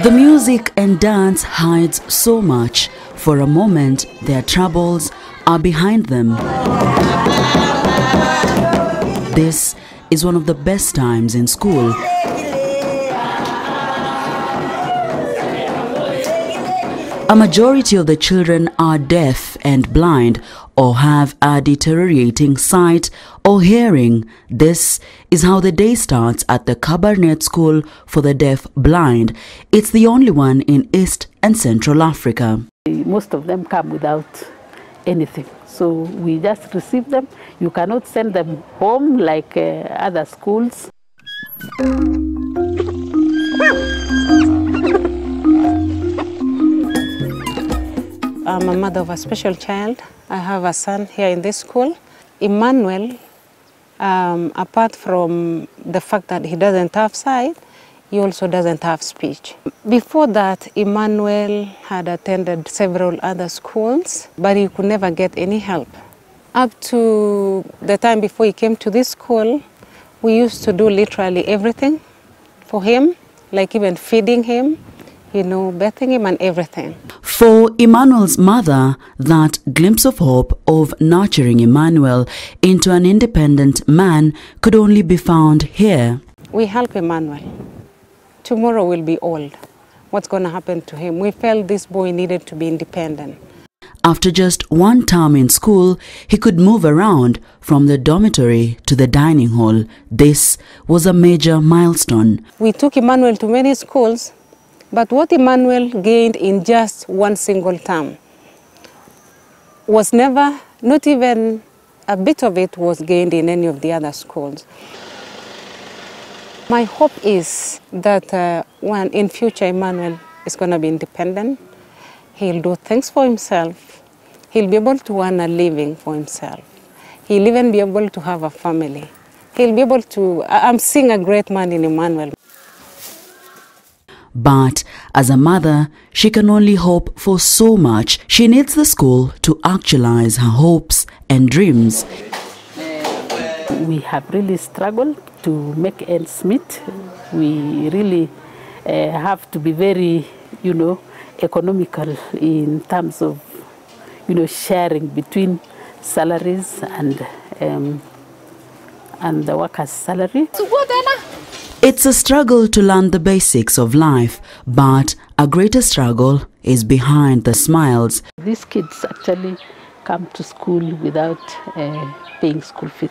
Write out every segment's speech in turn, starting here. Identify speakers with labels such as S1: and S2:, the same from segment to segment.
S1: The music and dance hides so much. For a moment, their troubles are behind them. This is one of the best times in school. A majority of the children are deaf and blind or have a deteriorating sight or hearing. This is how the day starts at the Cabernet School for the Deaf Blind. It's the only one in East and Central Africa.
S2: Most of them come without anything, so we just receive them. You cannot send them home like other schools.
S3: I'm a mother of a special child. I have a son here in this school. Emmanuel, apart from the fact that he doesn't have sight, he also doesn't have speech. Before that, Emmanuel had attended several other schools, but he could never get any help. Up to the time before he came to this school, we used to do literally everything for him, like even feeding him, you know, bathing him and everything.
S1: For Emmanuel's mother, that glimpse of hope of nurturing Emmanuel into an independent man could only be found here.
S3: We help Emmanuel. Tomorrow will be old. What's going to happen to him? We felt this boy needed to be independent.
S1: After just one term in school, he could move around from the dormitory to the dining hall. This was a major milestone.
S3: We took Emmanuel to many schools, but what Emmanuel gained in just one single term was never, not even a bit of it was gained in any of the other schools. My hope is that when in future Emmanuel is going to be independent, he'll do things for himself, he'll be able to earn a living for himself, he'll even be able to have a family, he'll be able to, I'm seeing a great man in Emmanuel.
S1: But as a mother, she can only hope for so much. She needs the school to actualize her hopes and dreams.
S2: We have really struggled to make ends meet. We really have to be very, economical in terms of, sharing between salaries and the workers' salary.
S1: It's a struggle to learn the basics of life, but a greater struggle is behind the smiles.
S2: These kids actually come to school without paying school fees.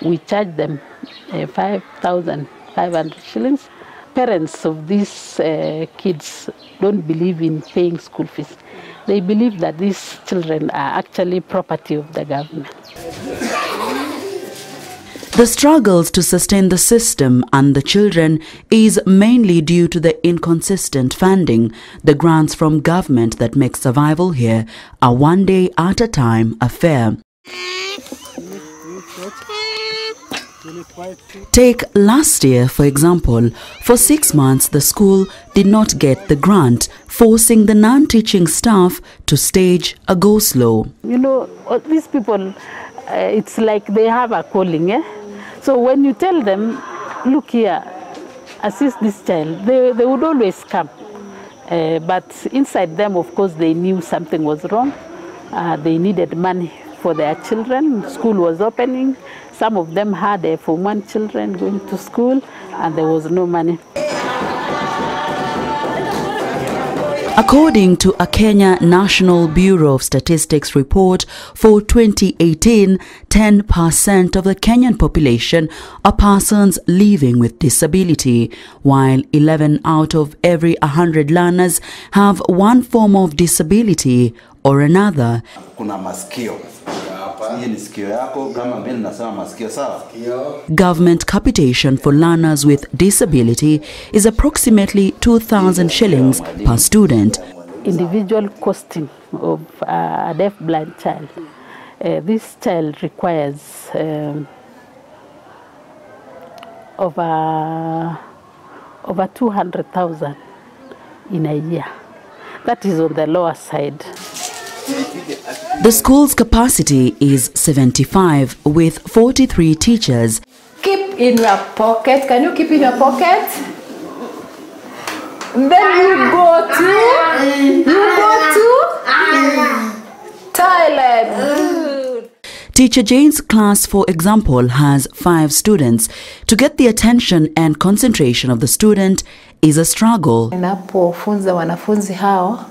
S2: We charge them 5,500 shillings. Parents of these kids don't believe in paying school fees. They believe that these children are actually property of the government.
S1: The struggles to sustain the system and the children is mainly due to the inconsistent funding. The grants from government that make survival here are one day at a time affair. Take last year, for example. For 6 months, the school did not get the grant, forcing the non-teaching staff to stage a go-slow.
S2: These people, it's like they have a calling, eh? So when you tell them, look here, assist this child, they would always come. But inside them, of course, they knew something was wrong. They needed money for their children. School was opening. Some of them had Form 1 children going to school, and there was no money.
S1: According to a Kenya National Bureau of Statistics report for 2018, 10% of the Kenyan population are persons living with disability, while 11 out of every 100 learners have one form of disability or another. Government capitation for learners with disability is approximately 2,000 shillings per student.
S2: Individual costing of a deaf-blind child. This child requires over 200,000 in a year. That is on the lower side.
S1: The school's capacity is 75 with 43 teachers.
S4: Keep in your pocket. Can you keep in your pocket? Then you go to toilet. Good.
S1: Teacher Jane's class, for example, has 5 students. To get the attention and concentration of the student is a struggle.
S4: Ninapofunza wanafunzi hao,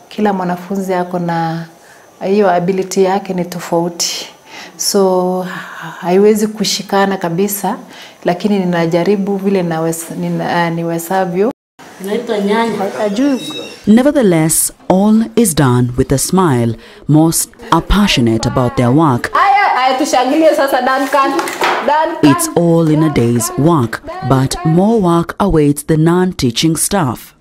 S4: kila mwanafunzi ako na hiyo ability yake ni tofauti. So haiwezi kushikana kabisa, lakini ninajaribu vile niwezavyo.
S1: Nevertheless, all is done with a smile. Most are passionate about their work. It's all in a day's work, but more work awaits the non-teaching staff.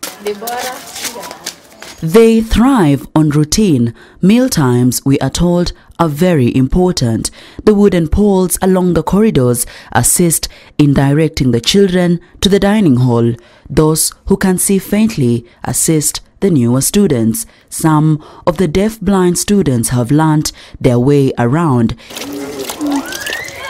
S1: They thrive on routine. Meal times, we are told, are very important. The wooden poles along the corridors assist in directing the children to the dining hall. Those who can see faintly assist the newer students. Some of the deaf-blind students have learnt their way around.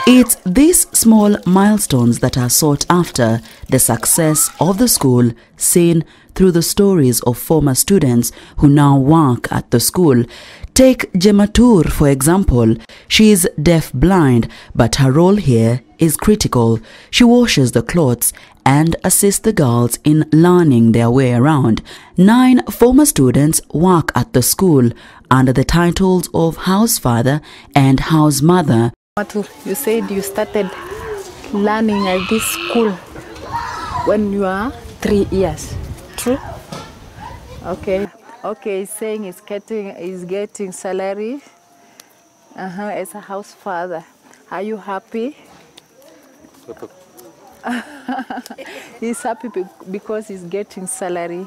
S1: It's these small milestones that are sought after, the success of the school seen through the stories of former students who now work at the school. Take Jematur, for example. She is deaf-blind, but her role here is critical. She washes the clothes and assists the girls in learning their way around. 9 former students work at the school under the titles of house father and house mother.
S4: You said you started learning at this school when you are 3 years. True? Okay. Okay, saying he's getting salary as a house father. Are you happy? He's happy because he's getting salary.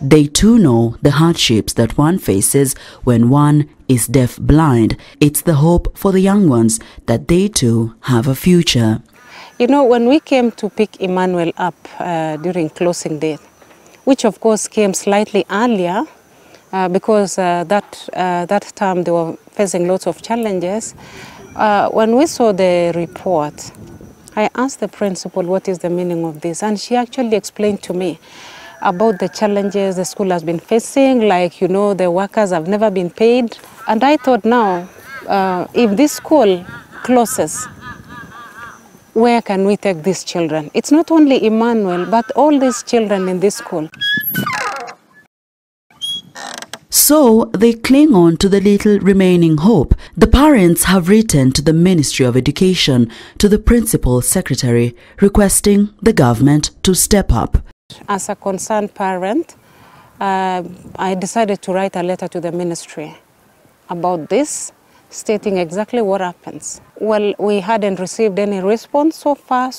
S1: They too know the hardships that one faces when one is deaf-blind. It's the hope for the young ones that they too have a future.
S3: You know, when we came to pick Emmanuel up during closing day, which of course came slightly earlier because that time they were facing lots of challenges. When we saw the report, I asked the principal what is the meaning of this, and she actually explained to me about the challenges the school has been facing, like, you know, the workers have never been paid. And I thought now, if this school closes, where can we take these children? It's not only Emmanuel, but all these children in this school.
S1: So they cling on to the little remaining hope. The parents have written to the Ministry of Education, to the Principal Secretary, requesting the government to step up.
S3: As a concerned parent, I decided to write a letter to the ministry about this, stating exactly what happens. Well, we hadn't received any response so far.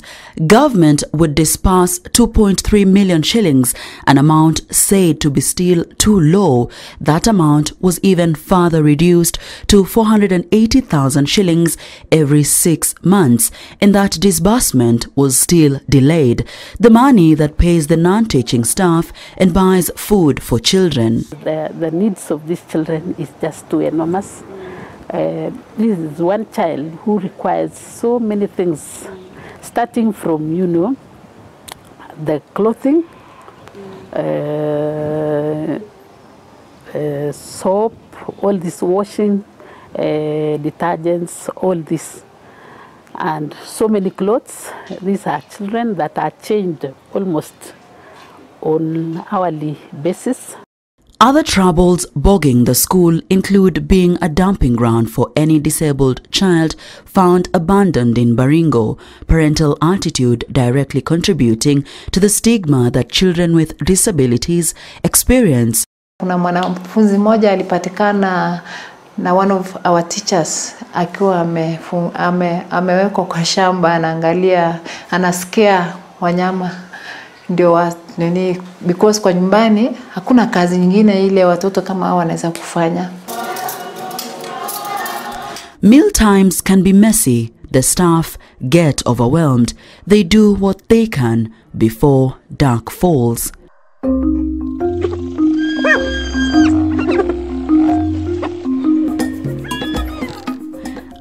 S1: Government would disperse 2.3 million shillings, an amount said to be still too low. That amount was even further reduced to 480,000 shillings every 6 months, and that disbursement was still delayed. The money that pays the non-teaching staff and buys food for children.
S2: The needs of these children is just too enormous. This is one child who requires so many things, starting from, you know, the clothing, soap, all this washing, detergents, all this, and so many clothes. These are children that are changed almost on hourly basis.
S1: Other troubles bogging the school include being a dumping ground for any disabled child found abandoned in Baringo, parental attitude directly contributing to the stigma that children with disabilities experience.
S4: Kuna mwanafunzi mmoja alipatikana na one of our teachers akiwa amewekwa kwa shamba, anaangalia, anasikia wanyama. Ndio nini, because kwa nyumbani hakuna kazi nyingine ile watoto kama hao wanaweza kufanya.
S1: Meal times can be messy. The staff get overwhelmed. They do what they can before dark falls.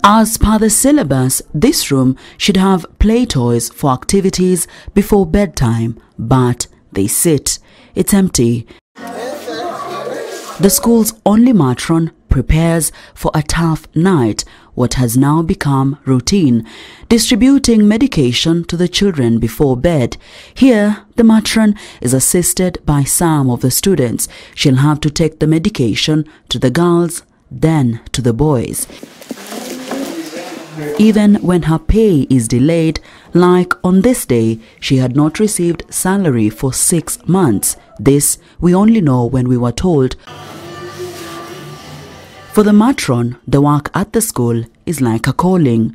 S1: As per the syllabus, this room should have play toys for activities before bedtime, but they sit. It's empty. The school's only matron prepares for a tough night, what has now become routine, distributing medication to the children before bed. Here, the matron is assisted by some of the students. She'll have to take the medication to the girls, then to the boys. Even when her pay is delayed, like on this day, she had not received salary for 6 months. This we only know when we were told. For the matron, the work at the school is like a calling.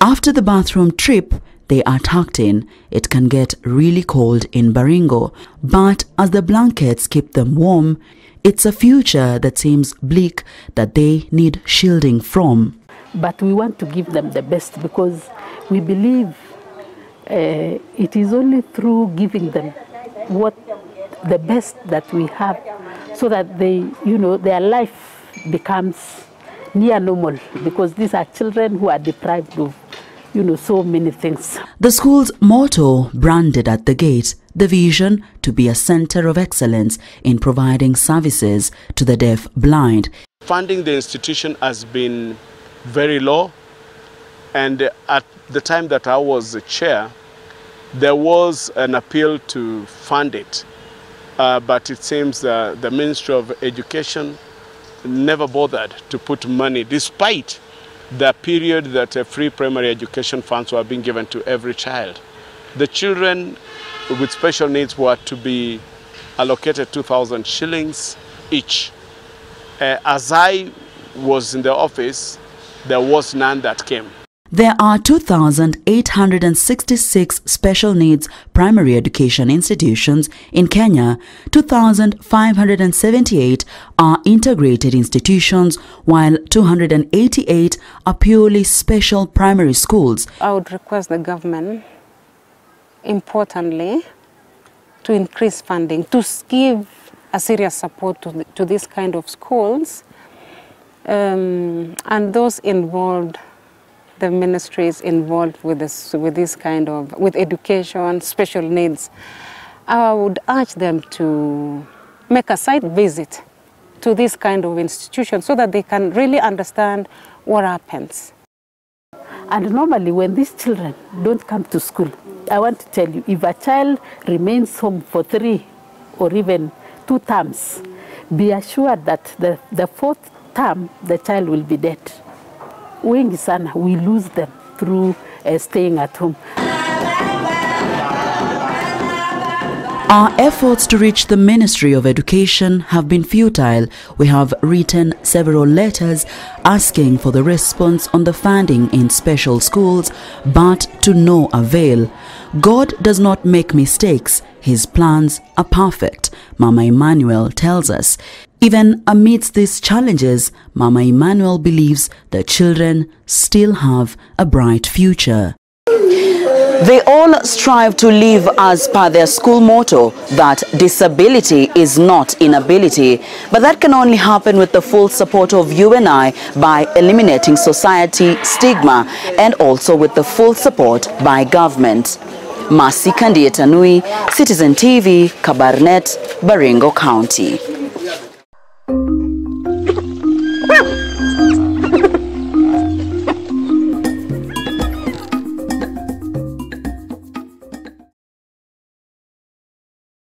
S1: After the bathroom trip, they are tucked in. It can get really cold in Baringo, but as the blankets keep them warm, it's a future that seems bleak that they need shielding from.
S2: But we want to give them the best because we believe it is only through giving them the best that we have, so that their life becomes near normal, because these are children who are deprived of so many things.
S1: The school's motto branded at the gate, the vision to be a center of excellence in providing services to the deaf blind.
S5: Funding the institution has been very low, and at the time that I was the chair, there was an appeal to fund it, but it seems the Ministry of Education never bothered to put money, despite the period that free primary education funds were being given to every child. The children with special needs were to be allocated 2,000 shillings each. As I was in the office, there was none that came.
S1: There are 2,866 special needs primary education institutions in Kenya. 2,578 are integrated institutions, while 288 are purely special primary schools.
S3: I would request the government, importantly, to increase funding, to give a serious support to this kind of schools, and those involved, the ministries involved with this kind of education, special needs. I would urge them to make a site visit to this kind of institution so that they can really understand what happens.
S2: And normally when these children don't come to school, I want to tell you, if a child remains home for 3 or even 2 terms, be assured that the 4th term, the child will be dead. Wengi sana, we lose them through staying at home.
S1: Our efforts to reach the Ministry of Education have been futile. We have written several letters asking for the response on the funding in special schools, but to no avail. God does not make mistakes. His plans are perfect, Mama Emmanuel tells us. Even amidst these challenges, Mama Emmanuel believes that children still have a bright future. They all strive to live as per their school motto that disability is not inability, but that can only happen with the full support of you and I by eliminating society stigma and also with the full support by government. Kandie, Citizen TV, Kabarnet, Baringo County.